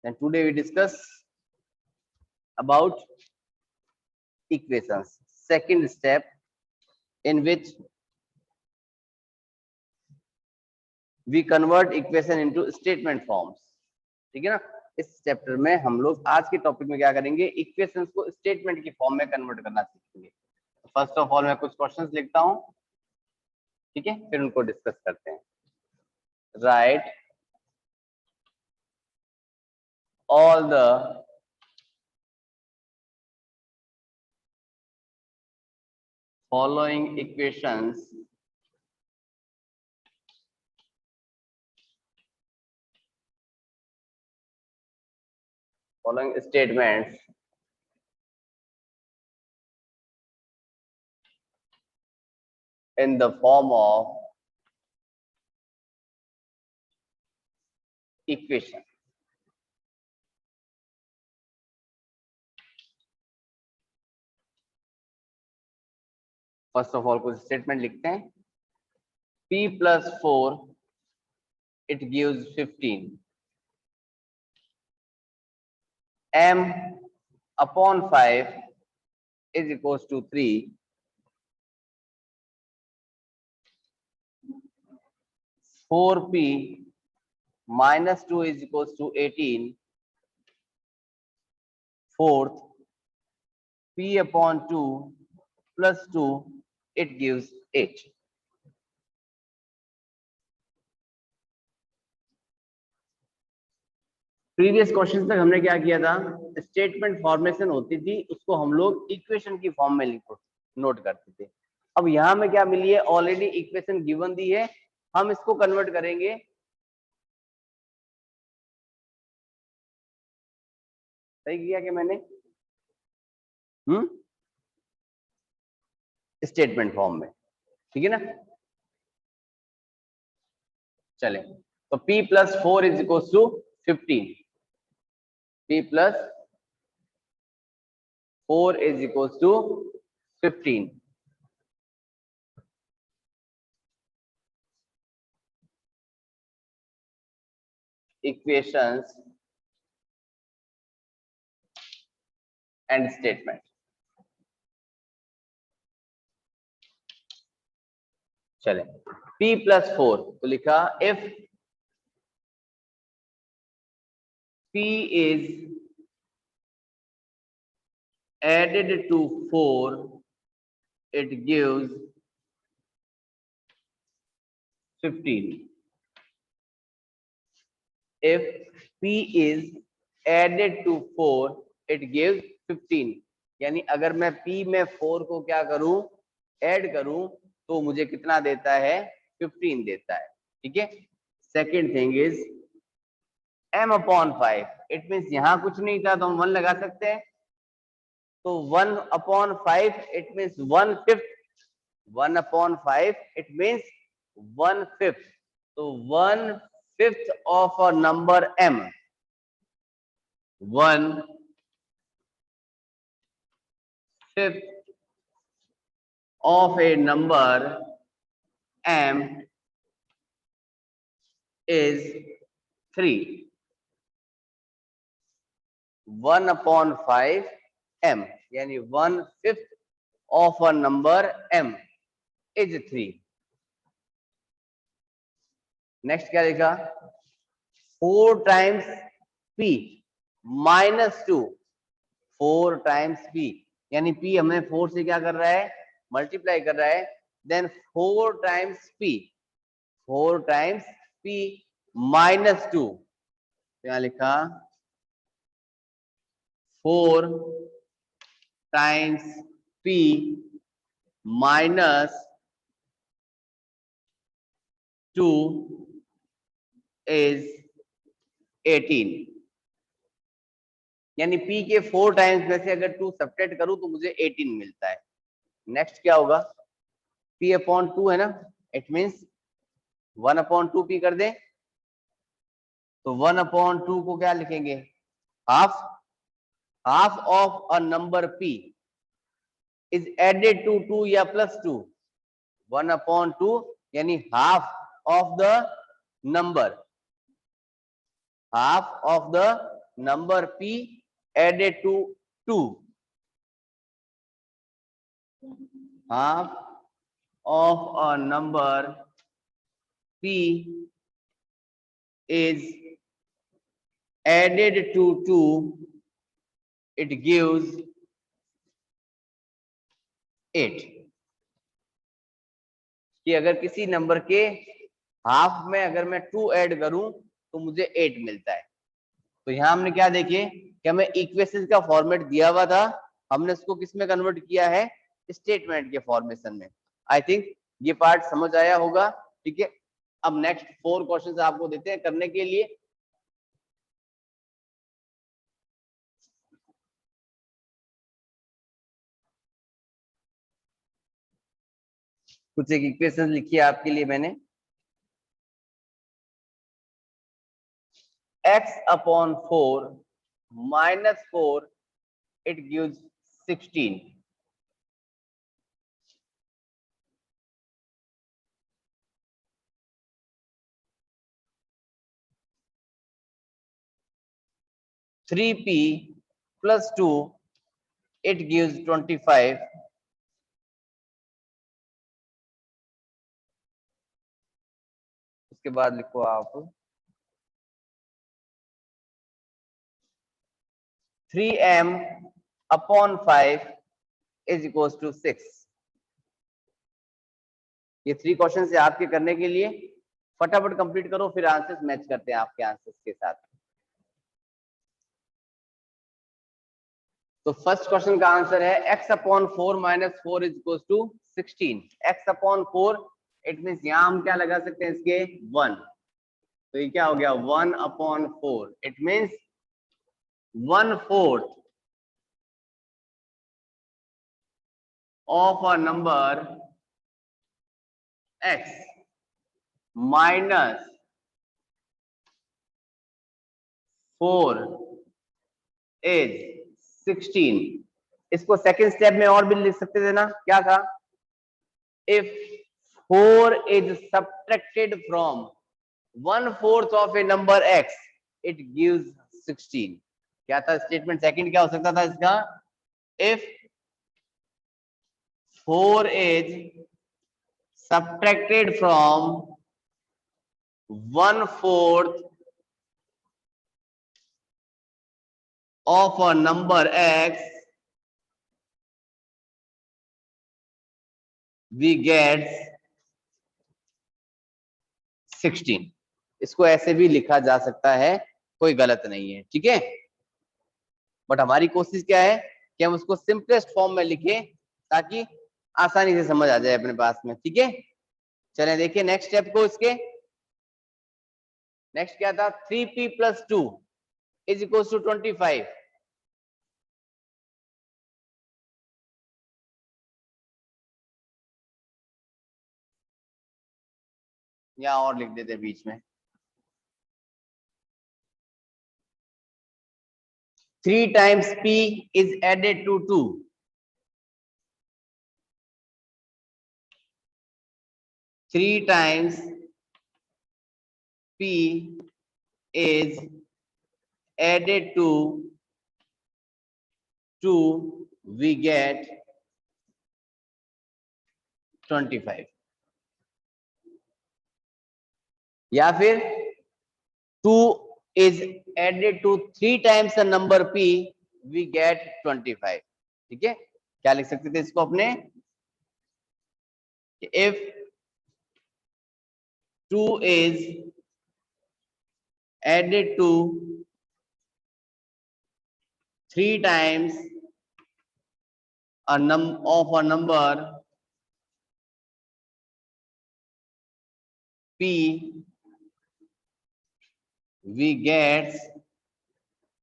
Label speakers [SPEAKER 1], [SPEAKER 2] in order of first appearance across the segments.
[SPEAKER 1] Then today we discuss about equations. Second step in which we convert equation into statement forms. ठीक है ना। इस chapter में हम लोग आज के टॉपिक में क्या करेंगे, इक्वेशंस को स्टेटमेंट की फॉर्म में कन्वर्ट करना सीखेंगे। फर्स्ट ऑफ ऑल मैं कुछ क्वेश्चंस लिखता हूं, ठीक है, फिर उनको डिस्कस करते हैं। Right all the following equations following statements in the form of equation. First of all कुछ स्टेटमेंट लिखते हैं। p plus 4 it gives 15, m upon 5 is equals to 3, 4p minus 2 is equals to 18, fourth p upon 2 plus 2 it gives 8. Previous question तक हमने क्या किया था, statement formation होती थी उसको हम लोग इक्वेशन की फॉर्म में नोट करते थे। अब यहां में क्या मिली है, ऑलरेडी इक्वेशन गिवन दी है, हम इसको कन्वर्ट करेंगे सही किया कि मैंने स्टेटमेंट फॉर्म में, ठीक है ना। चले तो p plus 4 is equals to 15, p plus 4 is equals to 15. Equations and statement. चले p plus 4 तो लिखा if p is added to 4 it gives 15. If p is added to 4 it gives 15, यानी अगर मैं p में 4 को क्या करूं, ऐड करूं तो मुझे कितना देता है, 15 देता है, ठीक है। Second thing is m upon 5, it means यहां कुछ नहीं था तो हम 1 लगा सकते हैं, तो 1 upon 5 it means 1/5, 1 upon 5 it means 1/5, तो 1/5 of a number m, 1/5 of a number m is 3, 1 upon 5 m, यानी 1/5 of a number m is 3. Next क्या लिखा, 4 times p minus 2, 4 times p, यानी p हमें 4 से क्या कर रहा है, मल्टीप्लाई कर रहा है, then 4 times p, 4 times p minus 2, यहाँ लिखा 4 times p minus 2 is 18, यानी p के 4 टाइम्स में से अगर 2 सब्ट्रैक्ट करूं तो मुझे 18 मिलता है। नेक्स्ट क्या होगा, p अपॉन 2 है ना, इट मीन्स 1 अपॉन 2 p कर दें, तो 1 अपॉन 2 को क्या लिखेंगे, half, half of a number p is added to 2 या प्लस 2, 1 अपॉन 2 यानी half of the number, half of the number P added to 2, half of a number P is added to 2, it gives 8. कि अगर किसी number के half में अगर मैं 2 add करूं तो मुझे 8 मिलता है। तो यहाँ हमने क्या देखे कि हमें इक्वेशन का फॉर्मेट दिया हुआ था, हमने उसको किस में कन्वर्ट किया है, स्टेटमेंट के फॉर्मेशन में। आई थिंक ये पार्ट समझ आया होगा। ठीक है, अब नेक्स्ट 4 क्वेश्चंस आपको देते हैं करने के लिए। कुछ एक इक्वेशन लिखी है आपके लिए मैंने। x upon 4 minus 4 it gives 16. Three p plus 2 it gives 25. उसके बाद लिखो आप 3m upon 5 is equals to 6. ये 3 क्वेश्चन है आपके करने के लिए, फटाफट कंप्लीट करो, फिर आंसर्स मैच करते हैं आपके आंसर्स के साथ। तो फर्स्ट क्वेश्चन का आंसर है x upon 4 minus 4 is equal to 16। x upon 4 it means यहां हम क्या लगा सकते हैं इसके 1, तो ये क्या हो गया 1 upon 4, it means 1/4 of a number x minus 4 is 16। इसको सेकंड स्टेप में और भी लिख सकते थे ना, क्या था, if 4 is subtracted from 1/4 of a number x it gives 16। क्या था स्टेटमेंट सेकंड, क्या हो सकता था इसका, if 4 is subtracted from 1/4 of a number x we get 16। इसको ऐसे भी लिखा जा सकता है, कोई गलत नहीं है, ठीक है। बट हमारी कोशिश क्या है कि हम उसको सिंपलेस्ट फॉर्म में लिखें ताकि आसानी से समझ आ जाए अपने पास में, ठीक है। चलें देखिए नेक्स्ट स्टेप को। इसके नेक्स्ट क्या था, 3p plus 2 is equals to 25। या और लिख देते बीच में 3 times p is added to 2। 3 times p is added to 2 we get 25। या फिर 2 is added to 3 times the number p we get 25। ठीक है, क्या लिख सकते थे इसको अपने, if 2 is added to 3 times a of a number p we get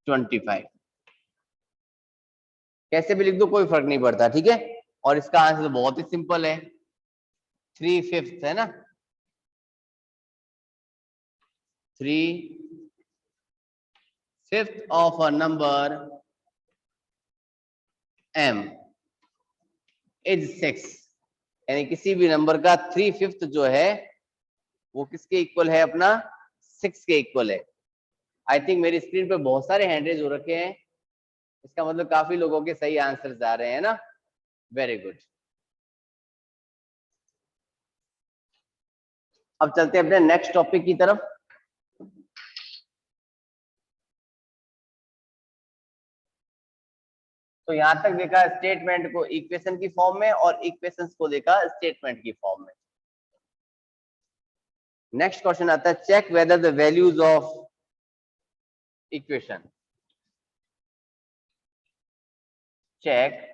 [SPEAKER 1] 25। कैसे भी लिख दो कोई फर्क नहीं पड़ता, ठीक है। और इसका आंसर तो बहुत ही सिंपल है, 3/5 है ना, 3/5 of a number m is 6। यानी किसी भी नंबर का 3/5 जो है वो किसके इक्वल है, अपना 6 के इक्वल है। आई थिंक मेरी स्क्रीन पे बहुत सारे हैंड रेज हो रखे हैं, इसका मतलब काफी लोगों के सही आंसर्स आ रहे हैं ना। Very good. अब चलते हैं अपने नेक्स्ट टॉपिक की तरफ। तो यहां तक देखा स्टेटमेंट को इक्वेशन की फॉर्म में और इक्वेशंस को देखा स्टेटमेंट की फॉर्म में। नेक्स्ट क्वेश्चन आता है, check whether the values of equation. Check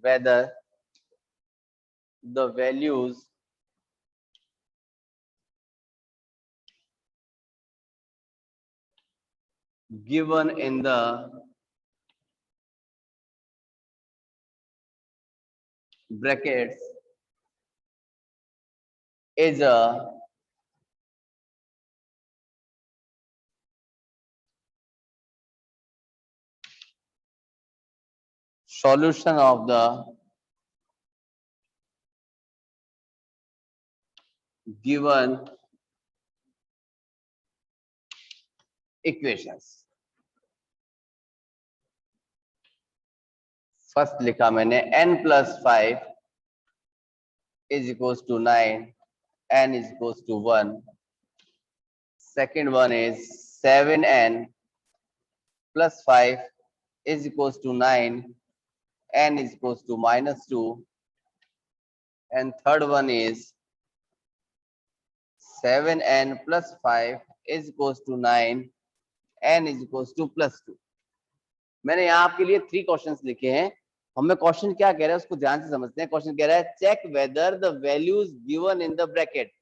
[SPEAKER 1] whether the values given in the brackets is a solution of the given equations। First लिखा मैंने n+5 is equals to 9, n is equals to 1। second one is 7n plus 5 is equals to 9, n is equals to -2। and third one is 7n plus 5 is equals to 9, n is equals to +2। मैंने यहाँ आपके लिए 3 questions लिखे हैं। हमें question क्या कह रहा है उसको ध्यान से समझते हैं। क्वेश्चन कह रहा है check whether the values given in the bracket,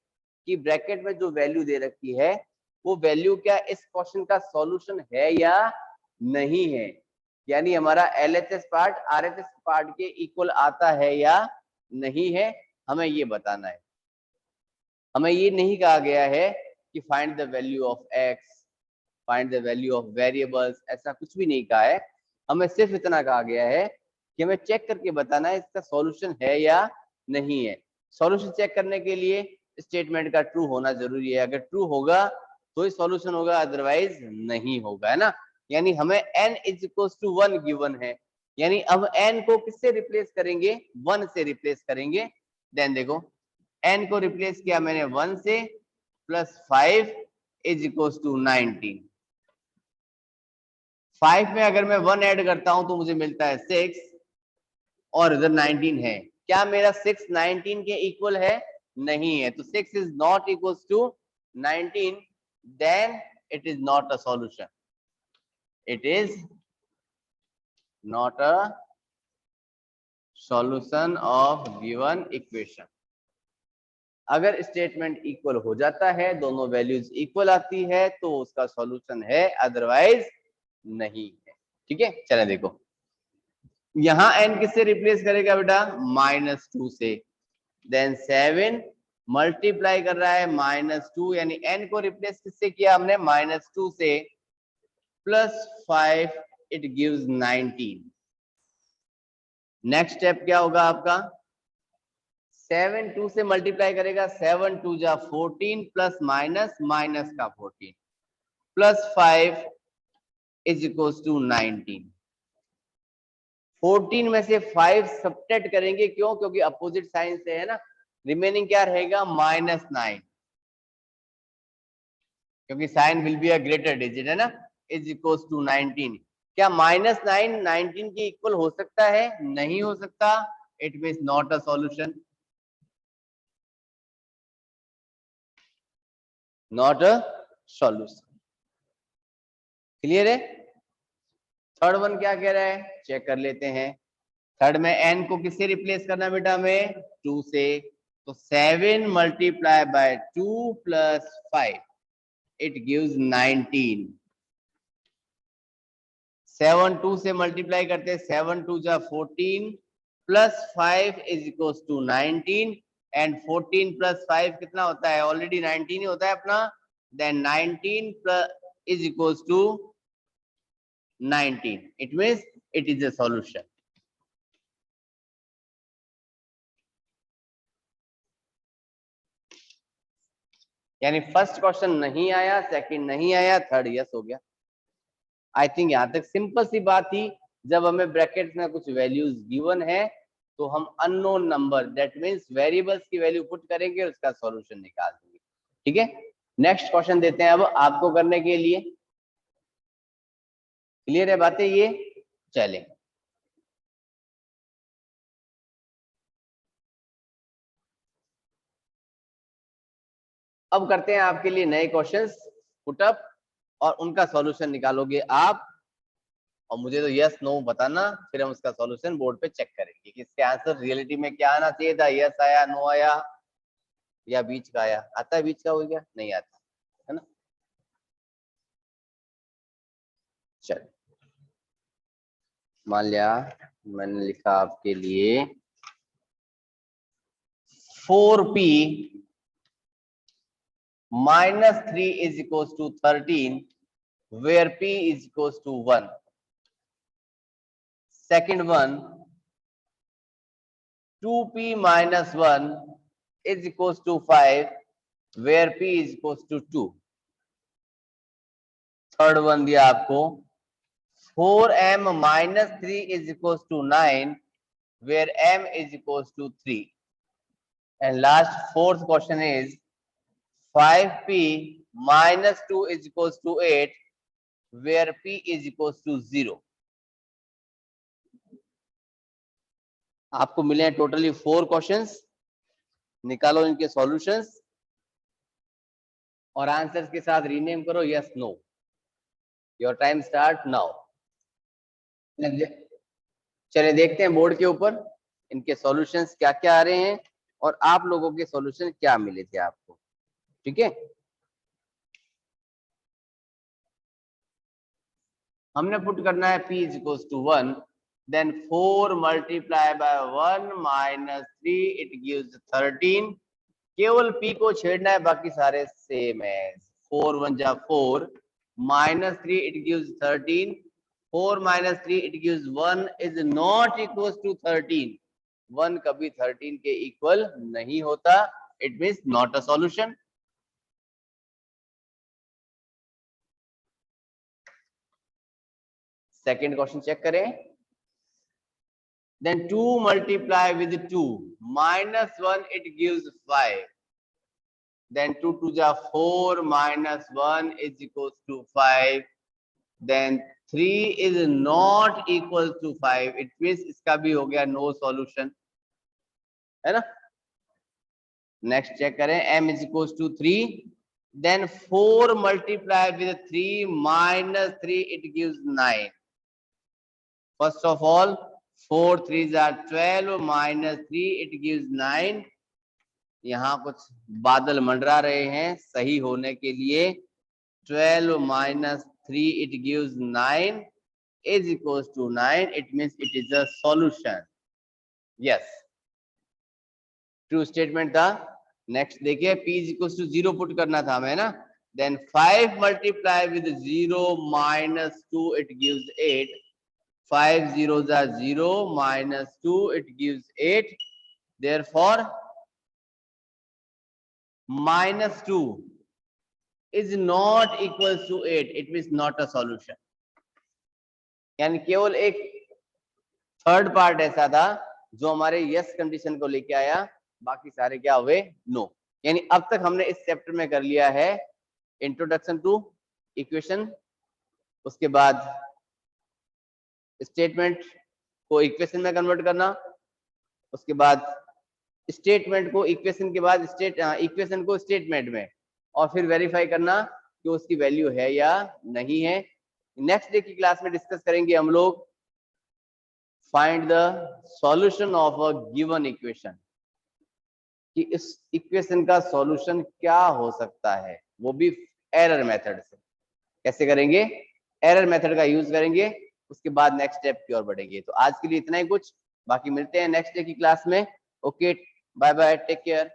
[SPEAKER 1] कि ब्रैकेट में जो वैल्यू दे रखी है वो वैल्यू क्या इस क्वेश्चन का सॉल्यूशन है या नहीं है, यानी हमारा LHS पार्ट RHS पार्ट के इक्वल आता है या नहीं है, हमें ये बताना है। हमें ये नहीं कहा गया है कि find the value of x, find the value of variables, ऐसा कुछ भी नहीं कहा है। हमें सिर्फ इतना कहा गया है कि हमें चेक करके बताना है इसका सॉल्यूशन है या नहीं है। सॉल्यूशन चेक करने के लिए स्टेटमेंट का ट्रू होना जरूरी है, अगर ट्रू होगा तो ही सॉल्यूशन होगा, अदरवाइज नहीं होगा, है ना। यानी हमें n is equal to 1 given है, यानी अब n को किससे रिप्लेस करेंगे, 1 से रिप्लेस करेंगे। देन देखो n को रिप्लेस किया मैंने 1 से, +5 इज इक्वल टू 19। 5 में अगर मैं 1 ऐड करता हूं तो मुझे मिलता है 6 और इधर 19 है। क्या मेरा 6 19 के इक्वल है, नहीं है, तो 6 is not equal to 19, then it is not a solution, it is not a solution of given equation. अगर स्टेटमेंट इक्वल हो जाता है, दोनों वैल्यूज इक्वल आती है तो उसका सॉल्यूशन है, अदरवाइज नहीं है। ठीक है, चलें देखो यहां n किससे रिप्लेस करेगा बेटा, -2 से। देन 7 मल्टीप्लाई कर रहा है -2, यानी n को रिप्लेस किससे किया हमने, -2 से, +5 इट गिव्स 19। नेक्स्ट स्टेप क्या होगा आपका, 7 2 से मल्टीप्लाई करेगा, 7 2 जा 14 प्लस माइनस माइनस का 14 +5 इज इक्वल टू 19। 14 में से 5 सब्ट्रैक्ट करेंगे, क्यों, क्योंकि अपोजिट साइन से है ना। रिमेनिंग क्या रहेगा, -9, क्योंकि sign will be a greater digit, है ना, इज इक्वल टू 19। क्या -9 19 के इक्वल हो सकता है, नहीं हो सकता, it means not a solution, not a solution. Clear है। थर्ड वन क्या कह रहा है, चेक कर लेते हैं। थर्ड में n को किससे रिप्लेस करना बेटा, में 2 से, तो 7 multiply by 2 plus 5 it gives 19। 7 2 से मल्टीप्लाई करते हैं, 7 2 जा 14 plus 5 is equal to 19, and 14 plus 5 कितना होता है, ऑलरेडी 19 ही होता है अपना। Then 19 plus is equal to 19, it means it is a solution। यानी फर्स्ट क्वेश्चन नहीं आया, सेकंड नहीं आया, थर्ड यस हो गया। आई थिंक यहां तक सिंपल सी बात थी। जब हमें ब्रैकेट में कुछ वैल्यूज गिवन है तो हम unknown number that means variables की वैल्यू पुट करेंगे और उसका सॉल्यूशन निकाल देंगे। ठीक है, नेक्स्ट क्वेश्चन देते हैं अब आपको करने के लिए। क्लियर है बातें ये? चलें, अब करते हैं आपके लिए नए क्वेश्चंस पुटअप और उनका सॉल्यूशन निकालोगे आप, और मुझे तो यस नो बताना, फिर हम उसका सॉल्यूशन बोर्ड पे चेक करेंगे कि इसके आंसर रियलिटी में क्या आना चाहिए था, यस आया, नो आया, या बीच का आया। आता है बीच का? हो गया? नहीं आता है ना। चल, मान लिया मैंने लिखा आपके लिए 4p minus 3 is equals to 13 where p is equals to 1. Second one, 2p minus 1 is equals to 5 where p is equals to 2. Third one दिया आपको 4m minus 3 is equals to 9 where m is equals to 3. And last fourth question is 5p minus 2 is equals to 8 where p is equals to 0. आपको मिले हैं totally 4 questions. निकालो इनके solutions और answers के साथ रीनेम करो yes no. Your time start now. चलिए देखते हैं बोर्ड के ऊपर इनके सॉल्यूशंस क्या क्या आ रहे हैं और आप लोगों के सॉल्यूशन क्या मिले थे आपको। ठीक है, हमने पुट करना है p is equals to 1, then 4 multiply by 1 minus 3 it gives 13। केवल p को छेड़ना है, बाकी सारे सेम है। 4 1 जा 4 minus 3 it gives 13, 4 minus 3 it gives 1 is not equals to 13। 1 कभी 13 के इक्वल नहीं होता, it means not a solution। Second question check करें। Then 2 multiply with 2 minus 1 it gives 5, then 2 2 ja 4 minus 1 is equals to 5, then 3 is not equal to 5, it means इसका भी हो गया no solution, है ना। नेक्स्ट चेक करें, m is equals to 3, then 4 multiply with 3 minus 3 it gives 9। First of all 4 3s are 12 minus 3 it gives 9। यहाँ कुछ बादल मंडरा रहे हैं सही होने के लिए। 12 minus 3 it gives 9 is equals to 9, it means it is a solution। yes, true statement था। नेक्स्ट देखिए p is equals to 0 put करना था हमें ना, then 5 multiply with 0 minus 2 it gives 8, 5 zeros are 0 minus 2 it gives 8, therefore minus 2 is not equals to 8, it means not a solution। यानी केवल एक third part ऐसा था जो हमारे यस कंडीशन को लेके आया, बाकी सारे क्या हुए नो। यानी अब तक हमने इस चैप्टर में कर लिया है इंट्रोडक्शन टू इक्वेशन, उसके बाद स्टेटमेंट को इक्वेशन में कन्वर्ट करना, उसके बाद स्टेटमेंट को इक्वेशन के बाद इक्वेशन को स्टेटमेंट में, और फिर वेरीफाई करना कि उसकी वैल्यू है या नहीं है। नेक्स्ट डे की क्लास में डिस्कस करेंगे हम लोग find the solution of a given equation, कि इस इक्वेशन का सॉल्यूशन क्या हो सकता है, वो भी एरर मेथड से। कैसे करेंगे? एरर मेथड का यूज करेंगे, उसके बाद नेक्स्ट स्टेप की ओर बढ़ेंगे। तो आज के लिए इतना ही कुछ, बाकी मिलते हैं नेक्स्ट डे की क्लास में। Okay, bye bye, take care.